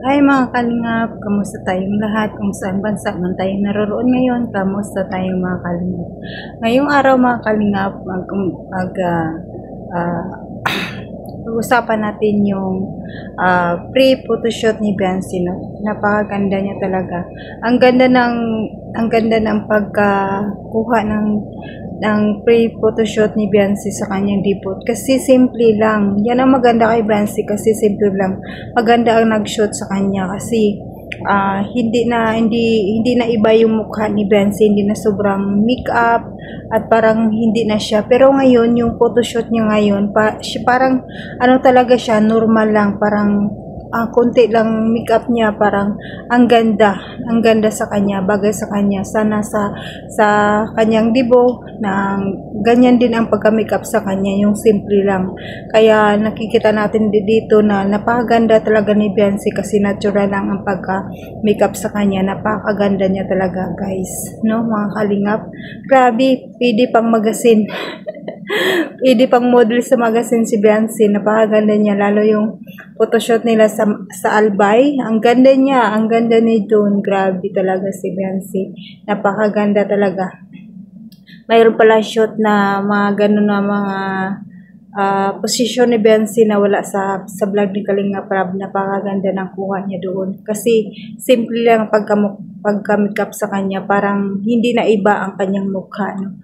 Hi mga kalingap, kamusta tayong lahat? Kung saan bansa man tayong naroroon ngayon, kamusta tayong mga kalingap? Ngayong araw mga kalingap, pag-usapan natin yung pre-photoshoot ni Beyonce. No? Napakaganda niya talaga. Ang ganda ng pagkuha ng pre-photoshoot ni Beyonce sa kanyang debut. Kasi simple lang. Yan ang maganda kay Beyonce kasi simple lang. Maganda ang nag-shoot sa kanya kasi hindi na iba yung mukha ni Beyonce, hindi na sobrang makeup at parang hindi na siya. Pero ngayon yung photoshoot niya ngayon, parang ano talaga siya, normal lang, parang konti lang makeup niya, parang ang ganda sa kanya, bagay sa kanya. Sana sa kanyang debut na ganyan din ang pagka-makeup sa kanya, yung simple lang. Kaya nakikita natin dito na napakaganda talaga ni Beyonce kasi natural lang ang pagka-makeup sa kanya. Napakaganda niya talaga, guys. No, mga kalingap. Grabe, pwede pang magasin. Pwede pang model sa magazine si Beyonce. Napakaganda niya, lalo yung photoshoot nila sa Albay. Ang ganda niya, ang ganda ni June. Grabe talaga si Beyonce. Napakaganda talaga. Mayroon pala shoot na mga ganun na mga posisyon ni Beyonce na wala sa vlog ni Kalinga Prab. Napakaganda ng kuha niya doon. Kasi simple lang pagka-makeup sa kanya, parang hindi na iba ang kanyang mukha. No?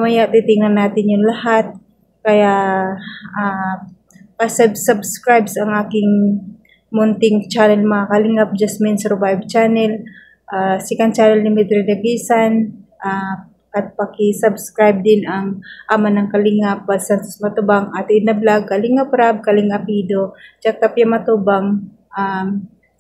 Maya titingnan natin yung lahat. Kaya pa-subscribe ang aking munting channel mga Kalingap, Jasmine Survive channel, second channel ni Midre Dagisan, at paki-subscribe din ang ama ng Kalingap, Santos Matubang, Ate na Vlog, Kalinga Prab, Kalinga Pido, Jaktapya Matubang,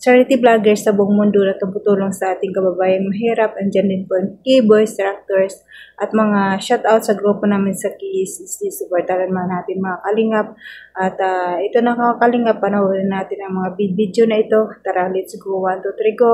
charity vloggers sa buong mundo na tumutulong sa ating kababayang mahirap. Andyan din po ang K-Boys, Tractors, at mga shoutout sa grupo namin sa Kiss. Supportaran man natin mga Kalingap. At ito na mga Kalingap, panoorin natin ang mga video na ito. Tara, let's go. 1, 2, 3, go!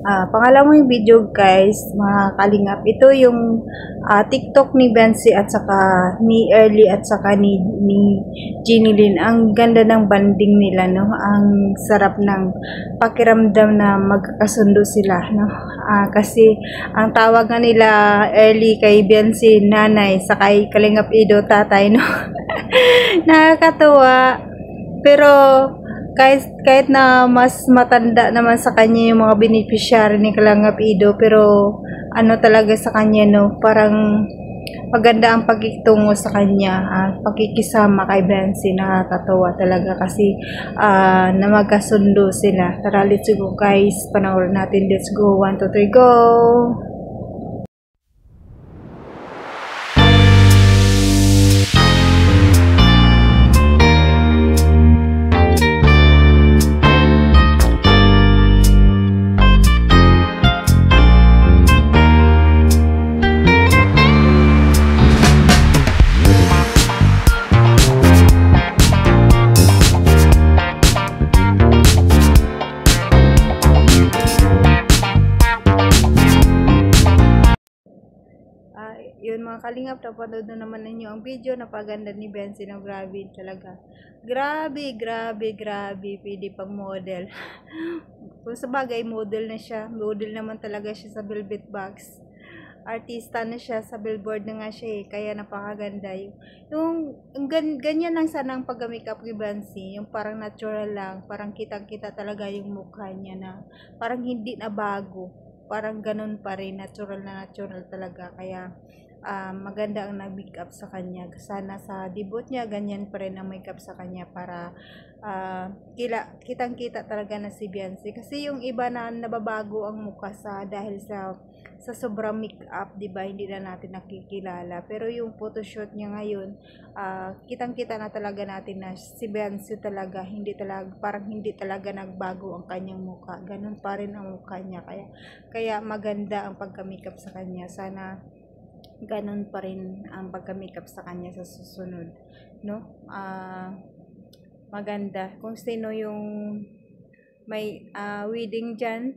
Pangalawang video guys, mga kalingap, ito yung TikTok ni Bensi at saka ni Early at saka ni Jinilyn. Ang ganda ng banding nila, no? Ang sarap ng pakiramdam na magkakasundo sila, no? Kasi ang tawag nga nila Early kay Bensi, nanay, saka kay Kalingap Ido, tatay, no? Nakakatuwa. Pero kahit na mas matanda naman sa kanya yung mga beneficiary ni Kalingap Ido, pero ano talaga sa kanya, no, parang maganda ang pagkitungo sa kanya, pagkikisama kay Bensi, nakakatawa talaga kasi na magkasundo sila. Tara, let's go guys, panoorin natin. Let's go, 1, 2, 3, go! Yun mga kalingap, napanood na naman ninyo ang video. Napaganda ni Bensi, no? Grabe talaga. Grabe, pwede pang model. Kung sa bagay, model na siya. Model naman talaga siya sa Velvet Box. Artista na siya, sa billboard na nga siya, kaya napakaganda. Yung ganyan lang sana ang pag-makeup ni Bensi, yung parang natural lang, parang kitang-kita talaga yung mukha niya, na parang hindi na bago, parang ganun pa rin, natural na natural talaga. Kaya maganda ang nag-makeup sa kanya. Sana sa debut niya ganyan pa rin ang makeup sa kanya, para kitang-kita talaga na si Bensi. Kasi yung iba na nababago ang mukha dahil sa sobrang makeup, 'di ba? Hindi na natin nakikilala. Pero yung photoshoot niya ngayon, kitang-kita na talaga natin na si Bensi talaga, parang hindi talaga nagbago ang kanyang mukha. Ganun pa rin ang mukha niya. Kaya maganda ang pagka-makeup sa kanya. Sana ganun pa rin ang pagka-makeup sa kanya sa susunod, no? Maganda kung sino yung may wedding dyan,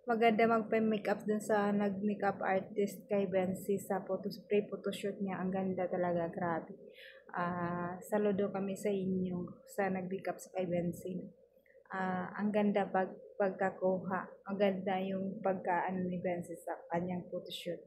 maganda magpa-makeup dun sa nag-makeup artist kay Bensi sa pre-photoshoot niya. Ang ganda talaga, grabe. Saludo kami sa inyo sa nag-makeup sa kay Bensi. Ang ganda pagkakuha, ang ganda yung pagkaan ni Bensi sa kanyang photoshoot.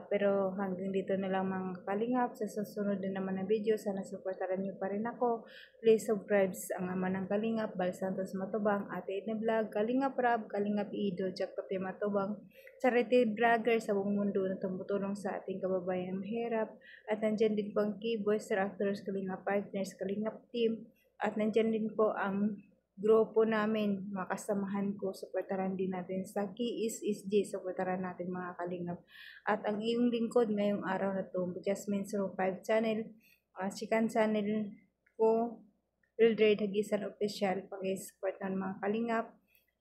Pero hanggang dito na lang mga kalingap. Sa susunod din naman na video, sana supportaran niyo pa rin ako. Please subscribe ang ama ng Kalingap, Bal Santos Matubang, Ate Edna Vlog, Kalingap Rab, Kalingap Ido, Jack Papi Matubang, charity vlogger sa buong mundo na tumutulong sa ating kababayan mahirap. At nandyan din po ang keyboys, actors, Kalingap partners, Kalingap team. At nandyan din po ang grupo namin, mga kasamahan ko, supportaran din natin sa KISSG, supportaran natin mga kalingap. At ang iyong lingkod ngayong araw na to, Jasmine 05 channel, chikan channel ko, Wildred Hagisan Official, pag-support ng mga kalingap.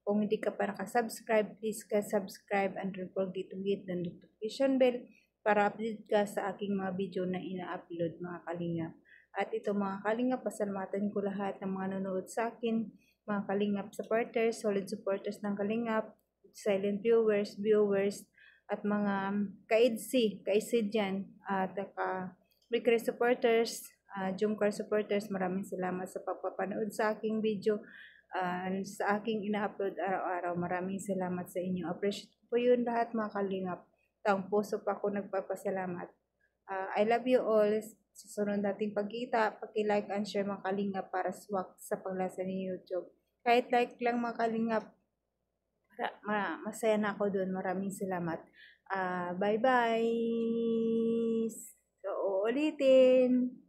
Kung hindi ka pa nakasubscribe, please ka subscribe and don't forget to hit the notification bell para update ka sa aking mga video na ina-upload mga kalingap. At ito mga kalingap, pasalamatan ko lahat ng mga nanonood sa akin, mga kalingap supporters, solid supporters ng kalingap, silent viewers, at mga ka-EDC dyan, at weekly supporters, Jumcar supporters. Maraming salamat sa pagpapanood sa aking video, sa aking ina-upload araw-araw. Maraming salamat sa inyo. Appreciate po yun lahat mga kalingap. Taong puso pa ako nagpapasalamat. I love you all. Susunod nating pagkita, paki-like and share mga kalingap para swak sa paglasa ni YouTube. Kahit like lang mga kalingap, masaya na ako doon. Maraming salamat. Bye-bye. So, ulitin.